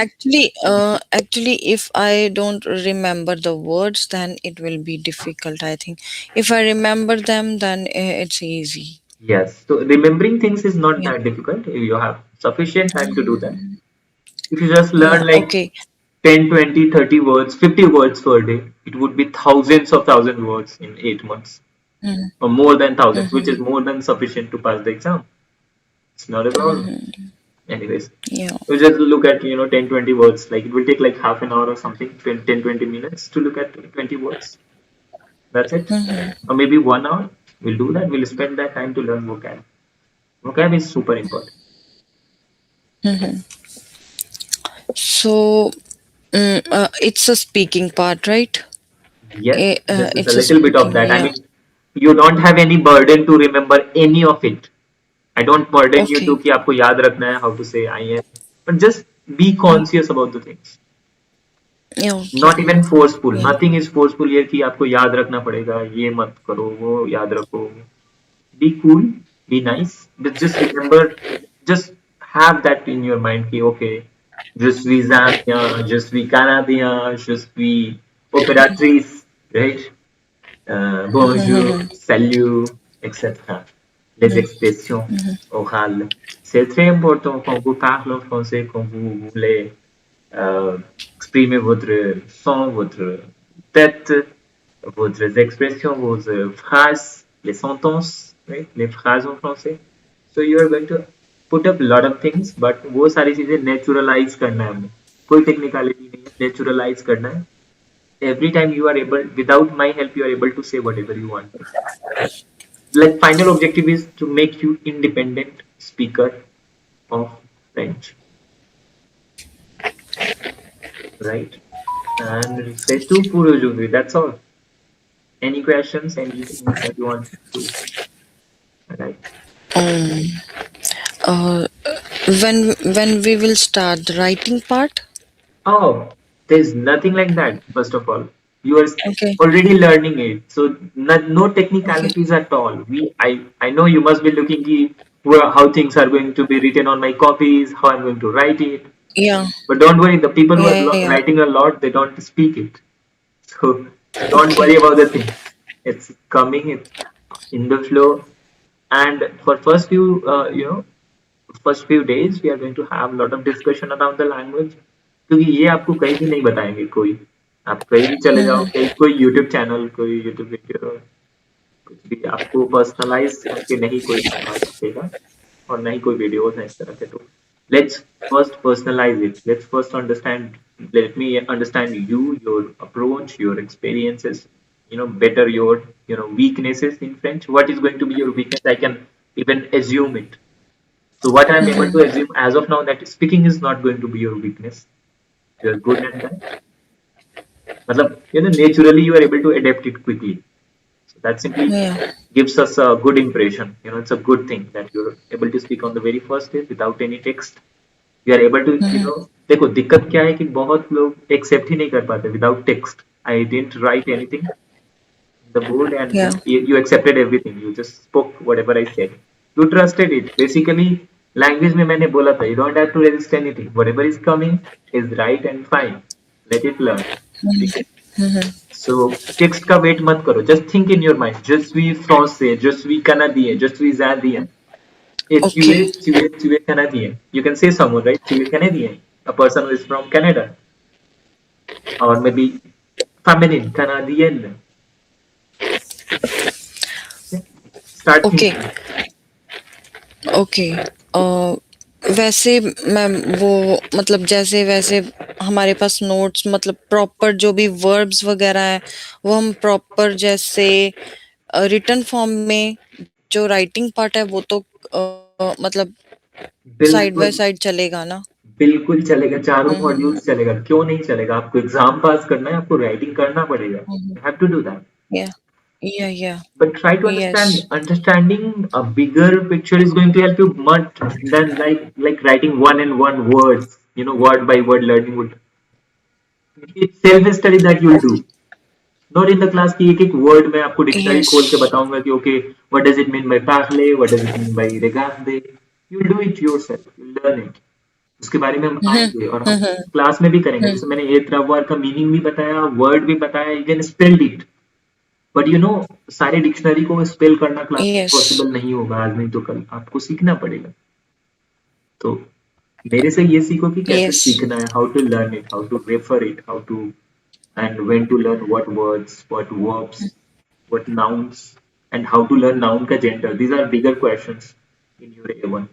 actually, if I don't remember the words, then it will be difficult, I think. If I remember them, then it's easy. Yes. So remembering things is not Yeah. that difficult. You have sufficient time to do that. If you just Yeah. learn like Okay. 10, 20, 30 words, 50 words per day, it would be thousands of thousand words in 8 months, Mm-hmm. or more than thousands, which is Mm-hmm. more than sufficient to pass the exam. It's not a problem. Anyways, Yeah. you just look at 10, 20 words. Like it will take like half an hour or something, 10, 20 minutes to look at 20 words. That's it. Mm-hmm. Or maybe 1 hour. We'll do that. We'll spend that time to learn vocab. Vocab is super important. Mm-hmm. So, it's a speaking part, right? Yes, this is a It's a little bit of speaking. that. I Yeah. mean, you don't have any burden to remember any of it. I don't burden you to Okay. कि आपको याद रखना है how to say I am, but just be conscious about the things. Yeah. Not Okay. even forceful. Yeah. Nothing is forceful here कि आपको याद रखना पड़ेगा, ये मत करो, वो याद रखो. Be cool, be nice, but just remember, just have that in your mind कि okay, je suis indien, je suis canadien, je suis opératrice, right? Bonjour, Mm-hmm. salut, etc. Les expressions orales. C'est très important quand vous parlez en français, quand vous voulez exprimer votre son, votre tête, votre expression, vos phrases, les sentences, right? Les phrases en français. So you are going to put up a lot of things, but वो सारी चीजें naturalize करना है हमें. कोई technicality नहीं है, naturalize करना है. Every time you are able, without my help, you are able to say whatever you want. Like final objective is to make you independent speaker of French, right? And c'est tout pour aujourd'hui. That's all. Any questions? Anything that you want to? Right. Um. Uh. When we will start the writing part? Oh, there's nothing like that. First of all, you are Okay. already learning it, so no Okay. technicalities at all. I know you must be looking at how things are going to be written on my copies, how I'm going to write it. Yeah. But don't worry, the people who are Yeah. Yeah. writing a lot, they don't speak it. So don't Okay. worry about the things. It's coming, it's in the flow. And for first few days, we are going to have a lot of discussion around the language. क्योंकि ये आपको कहीं भी नहीं बताएंगे कोई. आप कहीं भी चले जाओ, Mm-hmm. कहीं कोई यूट्यूब चैनल, कोई यूट्यूब वीडियो, कुछ भी आपको पर्सनलाइज करके नहीं कोई सिखा सकेगा, और नहीं कोई वीडियोस हैं इस तरह के. तो let's first personalize it. Let's first understand. Let me understand you, your approach, your experiences. Better your weaknesses in French. What is going to be your weakness? I can even assume it. So what I'm able to assume as of now, that speaking is not going to be your weakness. You're good at that. मतलब naturally you are able to adapt it quickly. So that simply Yeah. gives us a good impression. It's a good thing that you're able to speak on the very first day without any text. You are able to, देखो दिक्कत क्या है कि बहुत लोग accept ही नहीं कर पाते without text. I didn't right anything the board, and Yeah. you accepted everything. You just spoke whatever I said. You trusted it. Basically, language में मैंने बोला था, you don't have to resist anything. Whatever is coming is right and fine. Let it learn. ठीक है? सो text का wait मत करो, just think in your mind, je suis français, je suis canadien, je suis indien. Hey, Okay. tu es canadien. You can say someone, right? Tu es canadien. A person who is from Canada, or maybe feminine, canadienne. Okay? Start Okay. thinking. Okay वैसे ma'am वो मतलब जैसे वैसे हमारे पास notes मतलब proper जो भी verbs वगैरह है वो हम प्रॉपर जैसे रिटन फॉर्म में जो राइटिंग पार्ट है वो तो मतलब साइड बाय बिल्कुल, साइड चलेगा ना बिल्कुल चलेगा, चारों हम्म मॉड्यूल्स चलेगा, क्यों नहीं चलेगा? आपको एग्जाम पास करना है, आपको राइटिंग करना पड़ेगा, hmm you have to do that. Yeah yeah But try to yes understand. Understanding a bigger picture is going to help you much than like writing one and one words. You know, word by word learning would. It's self study that you'll do. Not in the class की एक एक word मैं आपको dictionary yes खोल के बताऊंगा कि okay, what does it mean by parler, what does it mean by regarder. You'll do it yourself. You'll learn it. उसके बारे में हम आएंगे और हम हम्म क्लास में भी करेंगे. जैसे मैंने ए त्रवार का मीनिंग भी बताया, वर्ड भी बताया, you can spell it. But you know, सारे डिक्शनरी को स्पेल करना क्लास में यस पॉसिबल नहीं होगा, आज नहीं तो कल आपको सीखना पड़ेगा. तो मेरे से ये सीखो कि कैसे यस सीखना है, how to learn it, how to refer it, how to and when to learn what words, what verbs, what nouns, and how to learn noun का gender. These are bigger questions in your A1.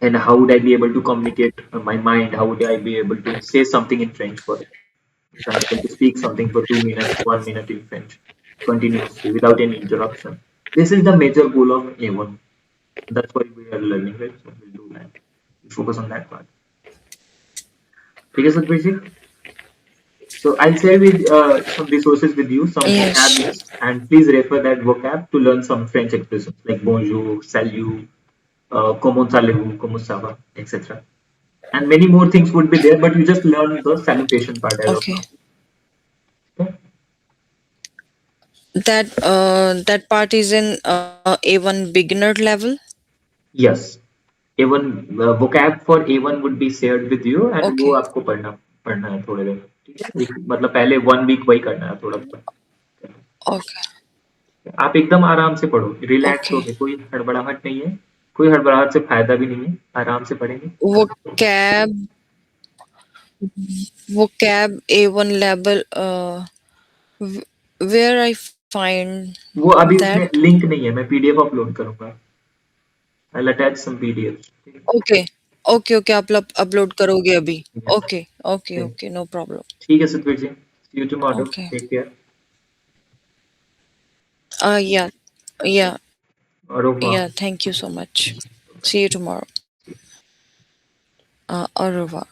And how would I be able to communicate my mind? How would I be able to say something in French first? If I'm able to speak something for 2 minutes, 1 minute in French, continuously without any interruption. This is the major goal of A1. That's why we are learning, right? So we'll do that. We focus on that part. ठीक है सतबीर जी. So I'll share with some resources with you, some vocab yes list, and please refer that vocab to learn some French expressions like bonjour, salut, comment allez-vous, comment ça va, etc. And many more things would be there, but you just learn the salutation part as of okay now. Okay? that part is in A1 beginner level. Yes. A1 vocab for A1 would be shared with you, and वो Okay. आपको पढ़ना पढ़ना है थोड़े दिन. ठीक है, मतलब पहले 1 week वही करना है थोड़ा बहुत. Okay. आप एकदम आराम से पढ़ो, रिलैक्स Okay. होके, कोई हड़बड़ाहट नहीं है, कोई हड़बड़ाहट से फायदा भी नहीं है, आराम से पढ़ेंगे. वो कैब वो cab A1 level where I find वो अभी that. उसमें लिंक नहीं है, मैं पीडीएफ अपलोड करूंगा. I'll attach some PDFs. Okay. Okay, okay, upload करोगे अभी. Yeah. Okay, okay, Okay. okay, no problem. ठीक है सतवीर जी. See you tomorrow. Okay. Take care. Yeah, yeah, Au revoir. yeah. Thank you so much. See you tomorrow. Au revoir.